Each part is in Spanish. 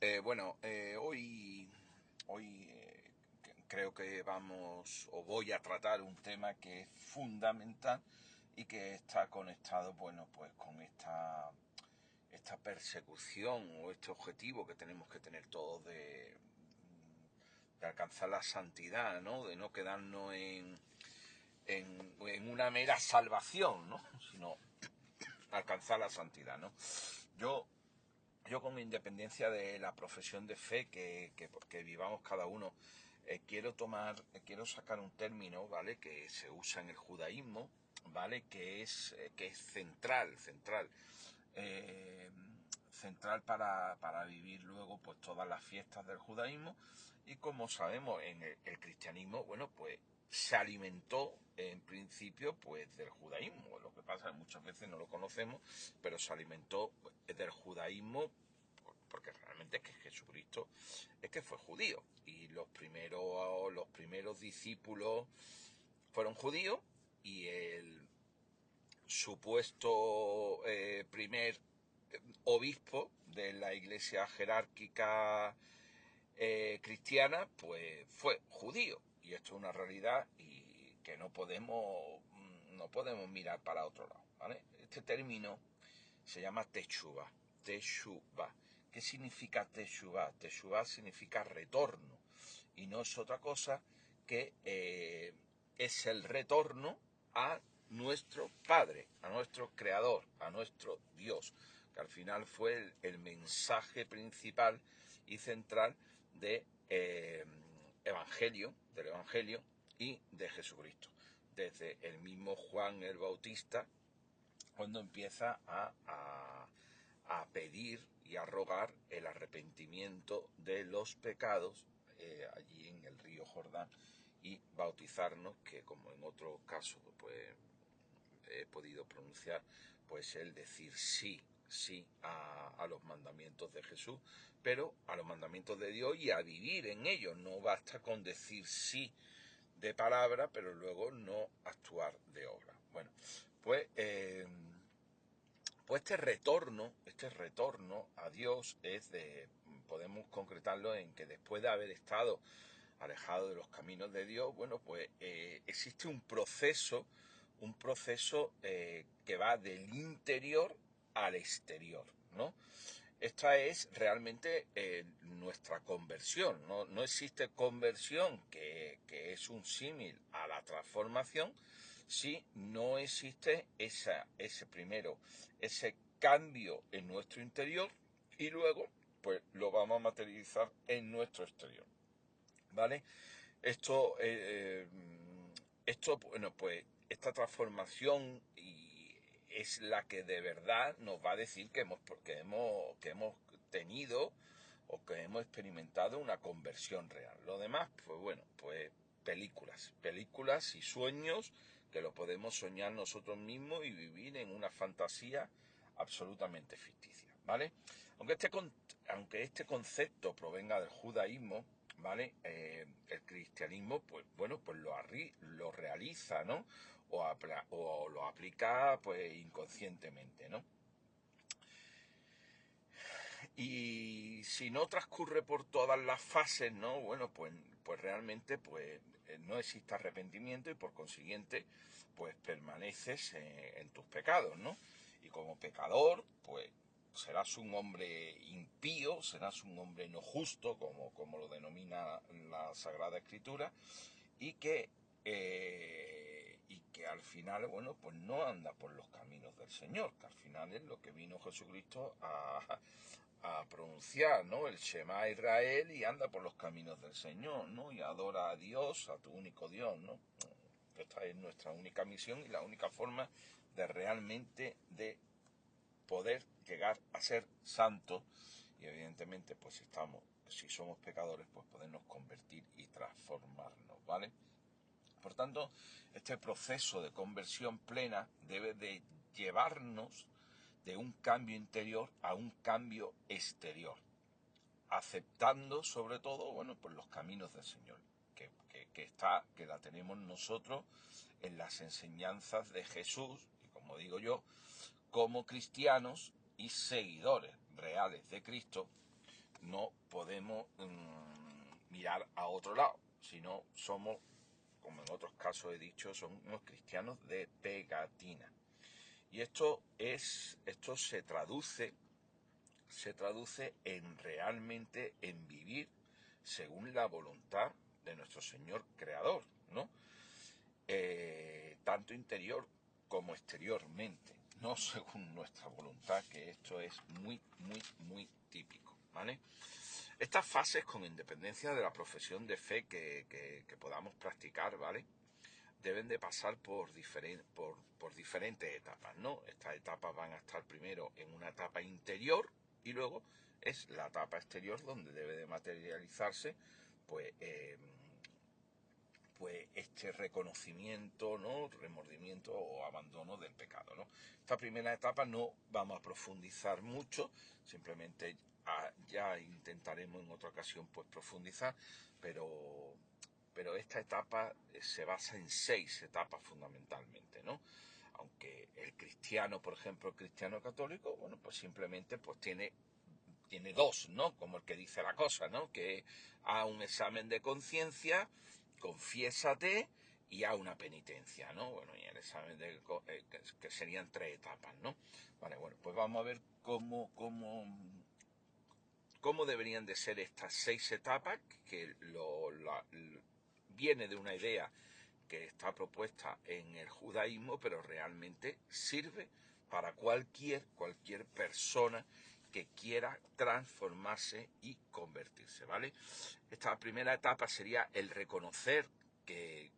Hoy creo que vamos o voy a tratar un tema que es fundamental y que está conectado, bueno, pues con esta persecución o este objetivo que tenemos que tener todos de alcanzar la santidad, ¿no? De no quedarnos en una mera salvación, ¿no? Sino alcanzar la santidad, ¿no? Yo Yo con independencia de la profesión de fe que vivamos cada uno, quiero sacar un término, ¿vale? Que se usa en el judaísmo, ¿vale? Que es eh, central para vivir luego pues todas las fiestas del judaísmo. Y como sabemos en el cristianismo, bueno, pues se alimentó en principio pues del judaísmo. Lo que pasa es que muchas veces no lo conocemos, pero se alimentó del judaísmo porque realmente es que Jesucristo es que fue judío y los primeros discípulos fueron judíos y el supuesto primer obispo de la iglesia jerárquica cristiana pues fue judío, y esto es una realidad y que no podemos mirar para otro lado, ¿vale? Este término se llama teshuva. Teshuva. ¿Qué significa teshuva? Teshuva significa retorno y no es otra cosa que es el retorno a nuestro Padre, a nuestro Creador, a nuestro Dios, que al final fue el mensaje principal y central de del Evangelio y de Jesucristo. Desde el mismo Juan el Bautista, cuando empieza a pedir y a rogar el arrepentimiento de los pecados allí en el río Jordán, y bautizarnos, que como en otros casos pues he podido pronunciar, pues el decir sí a los mandamientos de Jesús, pero a los mandamientos de Dios y a vivir en ellos. No basta con decir sí de palabra, pero luego no actuar de obra. Bueno, pues este retorno a Dios podemos concretarlo en que después de haber estado alejado de los caminos de Dios, bueno, pues existe un proceso que va del interior al exterior, ¿no? Esta es realmente nuestra conversión. No existe conversión que es un símil a la transformación si no existe ese cambio en nuestro interior, y luego pues lo vamos a materializar en nuestro exterior, ¿vale? Esto, bueno, pues esta transformación es la que de verdad nos va a decir que hemos tenido o que hemos experimentado una conversión real. Lo demás, pues bueno, pues películas y sueños que lo podemos soñar nosotros mismos y vivir en una fantasía absolutamente ficticia, ¿vale? Aunque este concepto provenga del judaísmo, ¿vale? El cristianismo, pues bueno, pues lo realiza, ¿no? O lo aplica, pues inconscientemente, ¿no? Y si no transcurre por todas las fases, ¿no? Bueno, pues realmente pues no existe arrepentimiento y por consiguiente pues permaneces en tus pecados, ¿no? Y como pecador, pues serás un hombre impío, serás un hombre no justo, como lo denomina la Sagrada Escritura, y que al final, bueno, pues no anda por los caminos del Señor, que al final es lo que vino Jesucristo a pronunciar, ¿no? El Shema Israel, y anda por los caminos del Señor, ¿no? Y adora a Dios, a tu único Dios, ¿no? Esta es nuestra única misión y la única forma de realmente de poder llegar a ser santos, y evidentemente pues si somos pecadores, pues podernos convertir y transformarnos, ¿vale? Por tanto, este proceso de conversión plena debe de llevarnos de un cambio interior a un cambio exterior, aceptando sobre todo, bueno, pues los caminos del Señor, que la tenemos nosotros en las enseñanzas de Jesús, y como digo yo, como cristianos y seguidores reales de Cristo, no podemos mirar a otro lado, sino somos, como en otros casos he dicho, somos cristianos de pegatina. Y esto se traduce en realmente en vivir según la voluntad de nuestro Señor Creador, ¿no? Tanto interior como exteriormente, no según nuestra voluntad, que esto es muy, muy, muy típico, ¿vale? Estas fases, con independencia de la profesión de fe que podamos practicar, ¿vale?, deben de pasar por diferentes etapas, ¿no? Estas etapas van a estar primero en una etapa interior y luego es la etapa exterior donde debe de materializarse pues, pues este reconocimiento, ¿no?, remordimiento o abandono del pecado, ¿no? Esta primera etapa no vamos a profundizar mucho, simplemente ya intentaremos en otra ocasión pues profundizar, pero esta etapa se basa en 6 etapas fundamentalmente, ¿no? Aunque el cristiano, por ejemplo, el cristiano católico, bueno, pues simplemente pues tiene 2, ¿no? Como el que dice la cosa, ¿no? Que a un examen de conciencia, confiésate y a una penitencia, ¿no? Bueno, y el examen que serían 3 etapas, ¿no? Vale, bueno, pues vamos a ver cómo deberían de ser estas 6 etapas, que viene de una idea que está propuesta en el judaísmo, pero realmente sirve para cualquier persona que quiera transformarse y convertirse, ¿vale? Esta primera etapa sería el reconocer que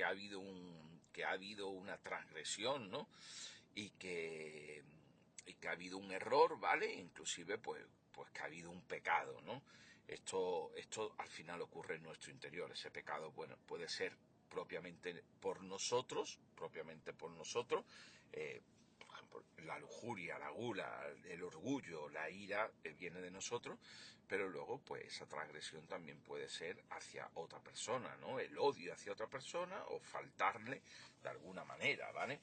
ha habido una transgresión, ¿no? Y que ha habido un error, ¿vale? Inclusive, pues que ha habido un pecado, ¿no? Esto al final ocurre en nuestro interior. Ese pecado, bueno, puede ser propiamente por nosotros, por ejemplo, la lujuria, la gula, el orgullo, la ira, viene de nosotros, pero luego, pues esa transgresión también puede ser hacia otra persona, ¿no? El odio hacia otra persona o faltarle de alguna manera, ¿vale?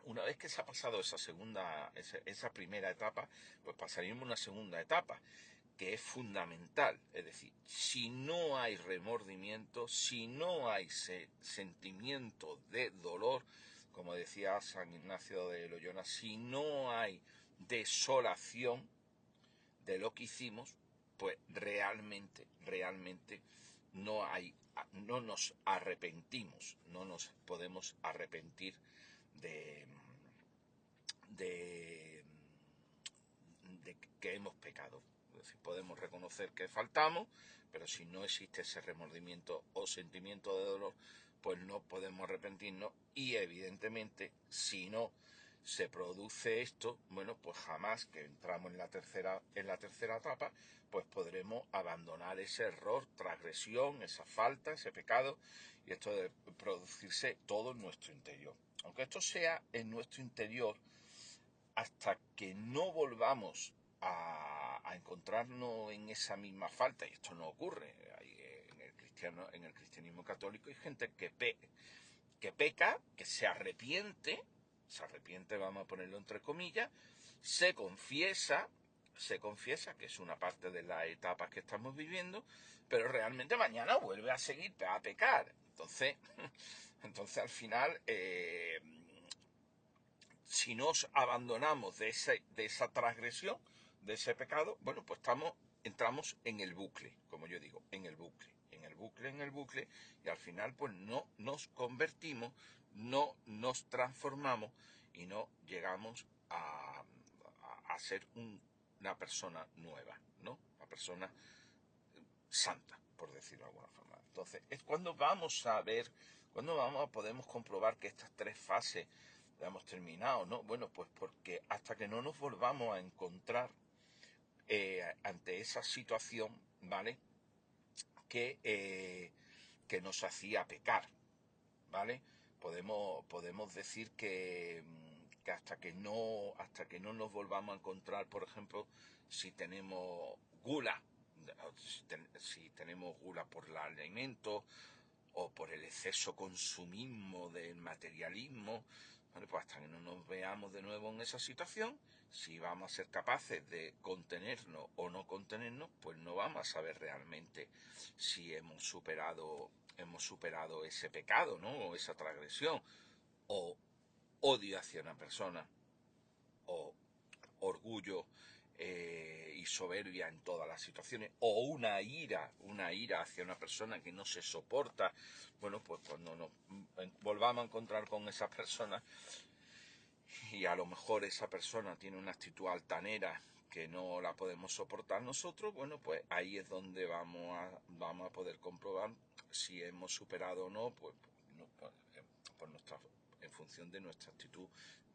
Una vez que se ha pasado esa primera etapa, pues pasaríamos a una segunda etapa, que es fundamental. Es decir, si no hay remordimiento, si no hay sentimiento de dolor, como decía San Ignacio de Loyola, si no hay desolación de lo que hicimos, pues realmente no nos arrepentimos, no nos podemos arrepentir de, de, de que hemos pecado. Es decir, podemos reconocer que faltamos, pero si no existe ese remordimiento o sentimiento de dolor, pues no podemos arrepentirnos, y evidentemente si no se produce esto, bueno, pues jamás que entramos en la tercera etapa, pues podremos abandonar ese error, transgresión, esa falta, ese pecado, y esto debe producirse todo en nuestro interior. Aunque esto sea en nuestro interior, hasta que no volvamos a encontrarnos en esa misma falta, y esto no ocurre en el cristianismo católico, hay gente que peca, que se arrepiente, vamos a ponerlo entre comillas, se confiesa, que es una parte de las etapas que estamos viviendo, pero realmente mañana vuelve a seguir a pecar. Entonces, al final, si nos abandonamos de esa transgresión, de ese pecado, bueno, pues entramos en el bucle, como yo digo, en el bucle, y al final pues no nos convertimos, no nos transformamos y no llegamos a ser una persona nueva, ¿no? Una persona santa, por decirlo de alguna forma. Entonces, es cuando podemos comprobar que estas 3 fases las hemos terminado, ¿no? Bueno, pues porque hasta que no nos volvamos a encontrar ante esa situación, ¿vale?, que nos hacía pecar, ¿vale? Podemos decir que hasta que no nos volvamos a encontrar, por ejemplo, si tenemos gula, si tenemos gula por el alimento o por el exceso consumismo del materialismo, ¿vale? Pues hasta que no nos veamos de nuevo en esa situación, si vamos a ser capaces de contenernos o no contenernos, pues no vamos a saber realmente si hemos superado ese pecado, ¿no? O esa transgresión, o odio hacia una persona, o orgullo y soberbia en todas las situaciones, o una ira hacia una persona que no se soporta. Bueno, pues cuando nos volvamos a encontrar con esa persona y a lo mejor esa persona tiene una actitud altanera que no la podemos soportar nosotros, bueno, pues ahí es donde vamos a poder comprobar si hemos superado o no, pues, por nuestra, en función de nuestra actitud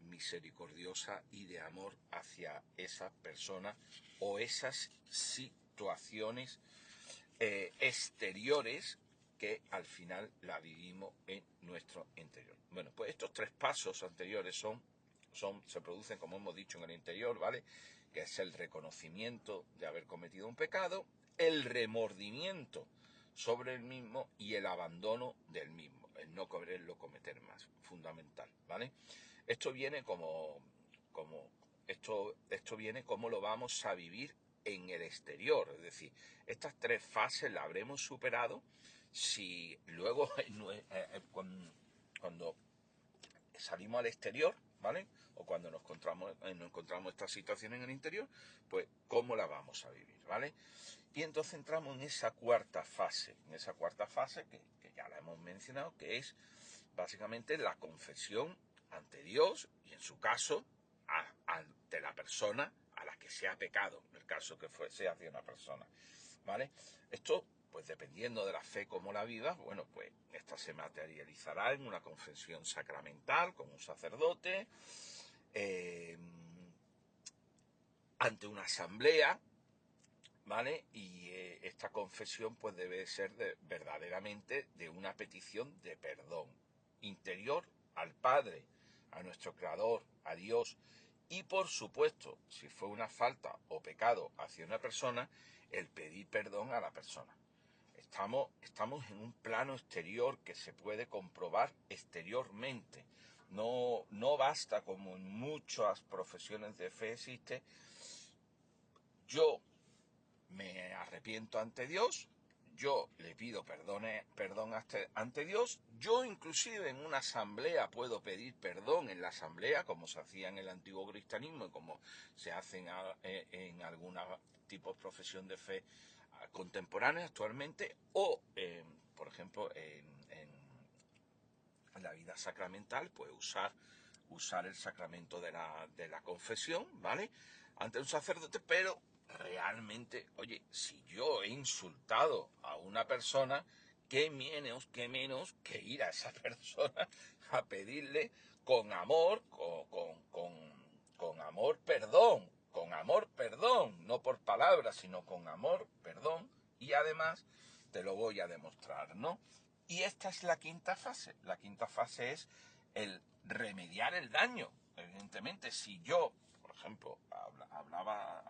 misericordiosa y de amor hacia esa persona o esas situaciones exteriores que al final la vivimos en nuestro interior. Bueno, pues estos 3 pasos anteriores se producen, como hemos dicho, en el interior, ¿vale? Que es el reconocimiento de haber cometido un pecado, el remordimiento sobre el mismo y el abandono del mismo, el no quererlo cometer más, fundamental, ¿vale? Esto viene esto viene como lo vamos a vivir en el exterior, es decir, estas 3 fases las habremos superado si luego cuando salimos al exterior, ¿vale? O cuando nos encontramos esta situación en el interior, pues cómo la vamos a vivir, ¿vale? Y entonces entramos en esa cuarta fase, que ya la hemos mencionado, que es básicamente la confesión ante Dios y en su caso ante la persona a la que sea pecado, en el caso que sea hacia una persona, ¿vale? Esto, pues dependiendo de la fe como la vivas, bueno, pues esta se materializará en una confesión sacramental con un sacerdote, ante una asamblea, ¿vale? Y esta confesión pues debe ser verdaderamente de una petición de perdón interior al Padre, a nuestro Creador, a Dios, y por supuesto, si fue una falta o pecado hacia una persona, el pedir perdón a la persona. Estamos en un plano exterior que se puede comprobar exteriormente. No basta, como en muchas profesiones de fe existe, yo me arrepiento ante Dios, yo le pido perdón ante Dios, yo inclusive en una asamblea puedo pedir perdón en la asamblea, como se hacía en el antiguo cristianismo y como se hace en alguna tipo de profesión de fe contemporánea actualmente, o por ejemplo en la vida sacramental, pues usar el sacramento de la confesión, ¿vale? Ante un sacerdote, pero realmente, oye, si yo he insultado a una persona, qué menos que ir a esa persona a pedirle con amor, con amor perdón, no por palabras, sino con amor perdón, y además te lo voy a demostrar, ¿no? Y esta es la quinta fase. La quinta fase es el remediar el daño. Evidentemente, si yo, por ejemplo,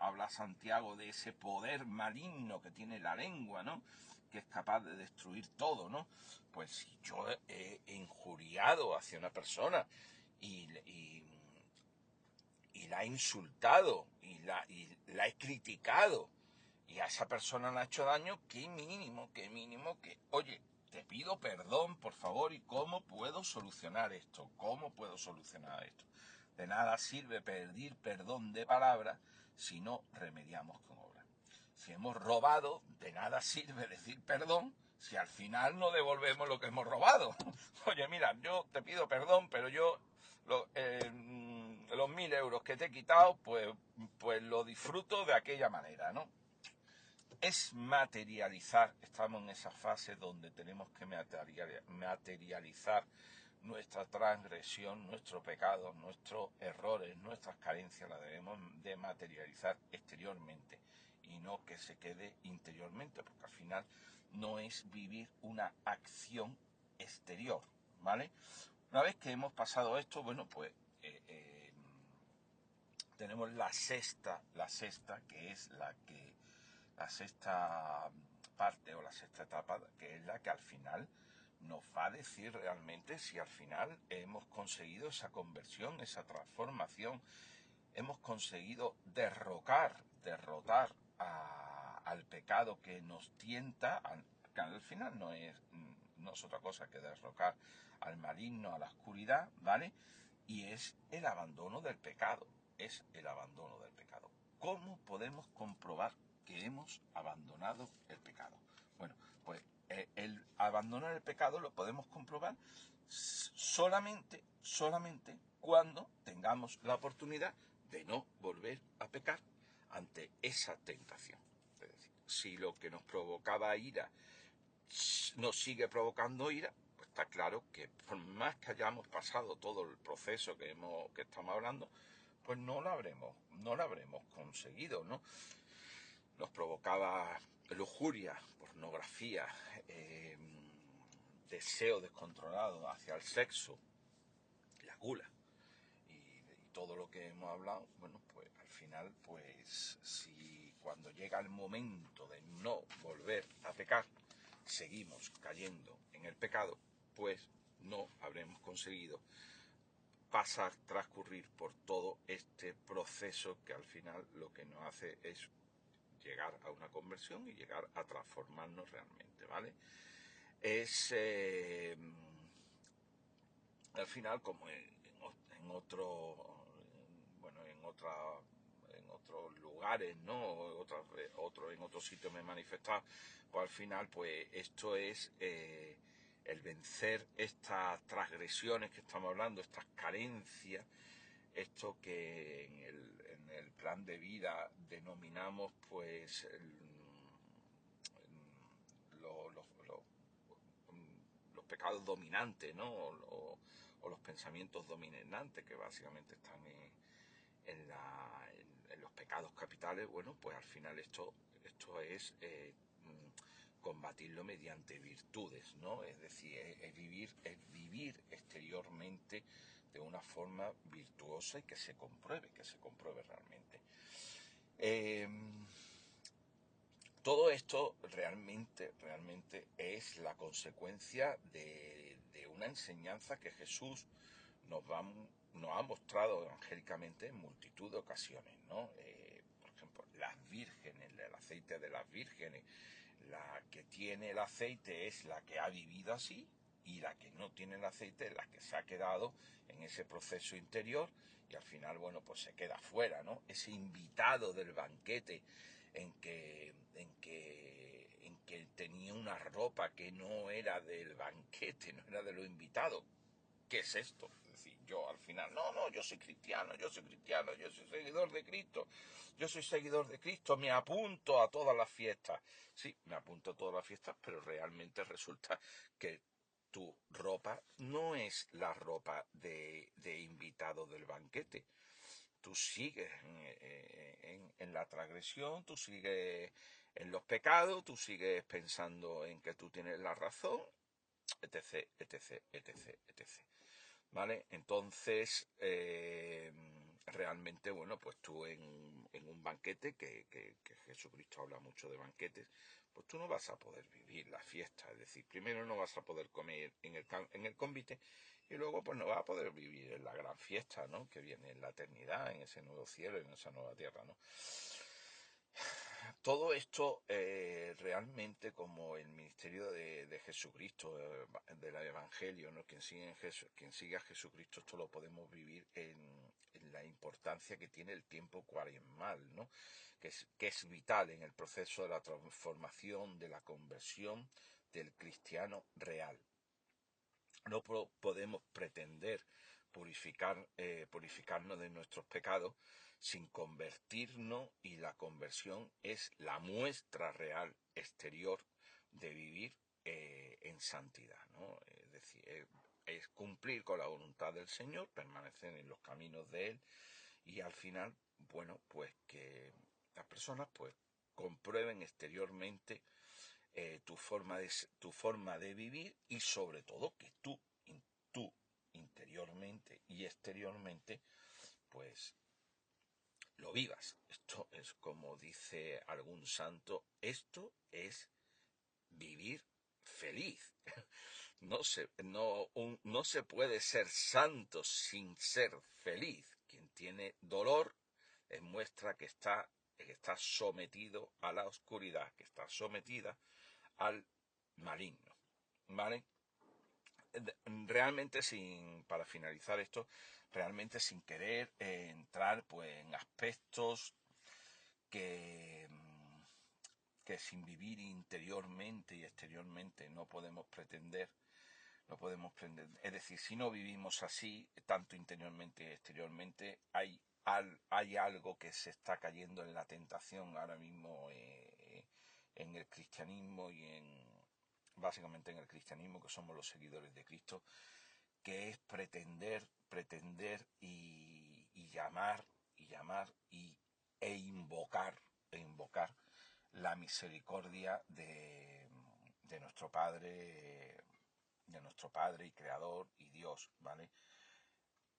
habla Santiago de ese poder maligno que tiene la lengua, ¿no? Que es capaz de destruir todo, ¿no? Pues si yo he injuriado hacia una persona y la he insultado y la he criticado y a esa persona le ha hecho daño, qué mínimo que, oye, te pido perdón, por favor, ¿y cómo puedo solucionar esto? De nada sirve pedir perdón de palabra si no remediamos con obra. Si hemos robado, de nada sirve decir perdón si al final no devolvemos lo que hemos robado. Oye, mira, yo te pido perdón, pero yo los 1.000 euros que te he quitado, pues lo disfruto de aquella manera, ¿no? Es materializar, estamos en esa fase donde tenemos que materializar nuestra transgresión, nuestro pecado, nuestros errores, nuestras carencias, las debemos de materializar exteriormente y no que se quede interiormente, porque al final no es vivir una acción exterior, ¿vale? Una vez que hemos pasado esto, bueno, pues tenemos la sexta, que es la sexta parte o la sexta etapa, que es la que al final nos va a decir realmente si al final hemos conseguido esa conversión, esa transformación, hemos conseguido derrotar al pecado que nos tienta, que al final no es otra cosa que derrocar al maligno, a la oscuridad, ¿vale? Y es el abandono del pecado, es el abandono del pecado. ¿Cómo podemos comprobar que hemos abandonado el pecado? Bueno, pues el abandonar el pecado lo podemos comprobar solamente cuando tengamos la oportunidad de no volver a pecar ante esa tentación. Es decir, si lo que nos provocaba ira nos sigue provocando ira, pues está claro que por más que hayamos pasado todo el proceso que estamos hablando, pues no lo habremos conseguido, ¿no? Nos provocaba lujuria, pornografía, deseo descontrolado hacia el sexo, la gula y todo lo que hemos hablado. Bueno, pues al final, pues si cuando llega el momento de no volver a pecar, seguimos cayendo en el pecado, pues no habremos conseguido transcurrir por todo este proceso que al final lo que nos hace es llegar a una conversión y llegar a transformarnos realmente, ¿vale? Es al final, como en otros lugares, ¿no? En otros sitios me he manifestado, pues al final, pues esto es el vencer estas transgresiones que estamos hablando, estas carencias, esto que en el plan de vida denominamos, pues, los pecados dominantes, ¿no? O los pensamientos dominantes, que básicamente están en los pecados capitales. Bueno, pues al final esto es combatirlo mediante virtudes, ¿no? Es decir, es vivir exteriormente de una forma virtuosa y que se compruebe realmente. Todo esto realmente es la consecuencia de una enseñanza que Jesús nos ha mostrado evangélicamente en multitud de ocasiones, ¿no? Por ejemplo, las vírgenes, el aceite de las vírgenes, la que tiene el aceite es la que ha vivido así, y la que no tiene el aceite es la que se ha quedado en ese proceso interior y al final, bueno, pues se queda fuera, ¿no? Ese invitado del banquete en que tenía una ropa que no era del banquete, no era de los invitados. ¿Qué es esto? Es decir, yo al final, no, yo soy cristiano, yo soy seguidor de Cristo, me apunto a todas las fiestas. Sí, me apunto a todas las fiestas, pero realmente resulta que tu ropa no es la ropa de invitado del banquete. Tú sigues en la transgresión, tú sigues en los pecados, tú sigues pensando en que tú tienes la razón, etc, etc, etc, etc. ¿Vale? Entonces, realmente, bueno, pues tú en un banquete, que Jesucristo habla mucho de banquetes, pues tú no vas a poder vivir la fiesta. Es decir, primero no vas a poder comer en el convite y luego pues no vas a poder vivir en la gran fiesta, ¿no? Que viene en la eternidad, en ese nuevo cielo, en esa nueva tierra, ¿no? Todo esto realmente, como el ministerio de Jesucristo, del Evangelio, ¿no? Quien sigue a Jesucristo, esto lo podemos vivir en la importancia que tiene el tiempo cuaresmal, ¿no? Que es vital en el proceso de la transformación, de la conversión del cristiano real. No podemos pretender purificarnos de nuestros pecados sin convertirnos, y la conversión es la muestra real exterior de vivir en santidad, ¿no? Es decir, es cumplir con la voluntad del Señor, permanecer en los caminos de Él y al final, bueno, pues que las personas pues comprueben exteriormente tu forma de vivir y sobre todo que tú interiormente y exteriormente pues lo vivas. Esto es, como dice algún santo, esto es vivir feliz. No se puede ser santo sin ser feliz. Quien tiene dolor muestra que está que está sometido a la oscuridad, que está sometida al maligno, ¿vale? Realmente para finalizar esto, realmente sin querer entrar pues en aspectos que, que sin vivir interiormente y exteriormente no podemos pretender, es decir, si no vivimos así, tanto interiormente y exteriormente, hay algo que se está cayendo en la tentación ahora mismo en el cristianismo básicamente en el cristianismo, que somos los seguidores de Cristo, que es pretender y llamar e invocar la misericordia de nuestro Padre y Creador y Dios, ¿vale?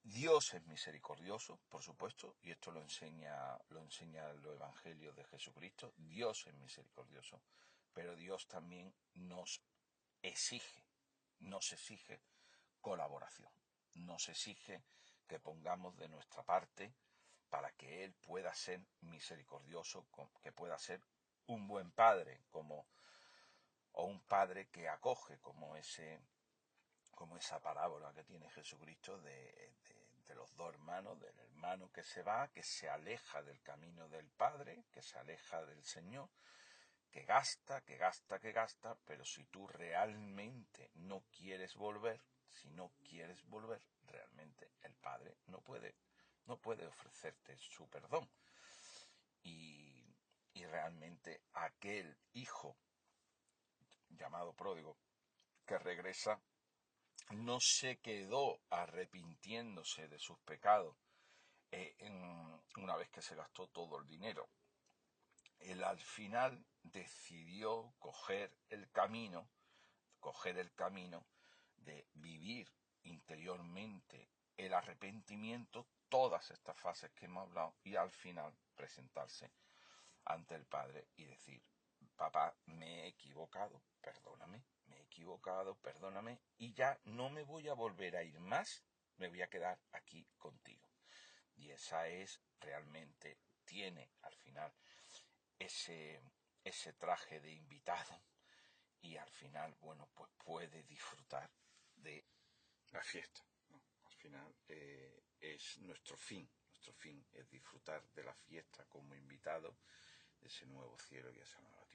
Dios es misericordioso, por supuesto, y esto lo enseña el Evangelio de Jesucristo. Dios es misericordioso, pero Dios también exige, nos exige colaboración, nos exige que pongamos de nuestra parte para que Él pueda ser misericordioso, que pueda ser un buen padre, o un padre que acoge, como esa parábola que tiene Jesucristo de los dos hermanos, del hermano que se va, que se aleja del camino del Padre, que se aleja del Señor, que gasta, pero si tú realmente no quieres volver, realmente el Padre no puede ofrecerte su perdón. Y realmente aquel hijo llamado pródigo que regresa no se quedó arrepintiéndose de sus pecados una vez que se gastó todo el dinero. Él al final decidió coger el camino de vivir interiormente el arrepentimiento, todas estas fases que hemos hablado, y al final presentarse ante el Padre y decir: papá, me he equivocado, perdóname, y ya no me voy a volver a ir más, me voy a quedar aquí contigo. Y esa es realmente, tiene al final ese traje de invitado, y al final, bueno, pues puede disfrutar de la fiesta, ¿no? Al final es nuestro fin es disfrutar de la fiesta como invitado, de ese nuevo cielo y esa nueva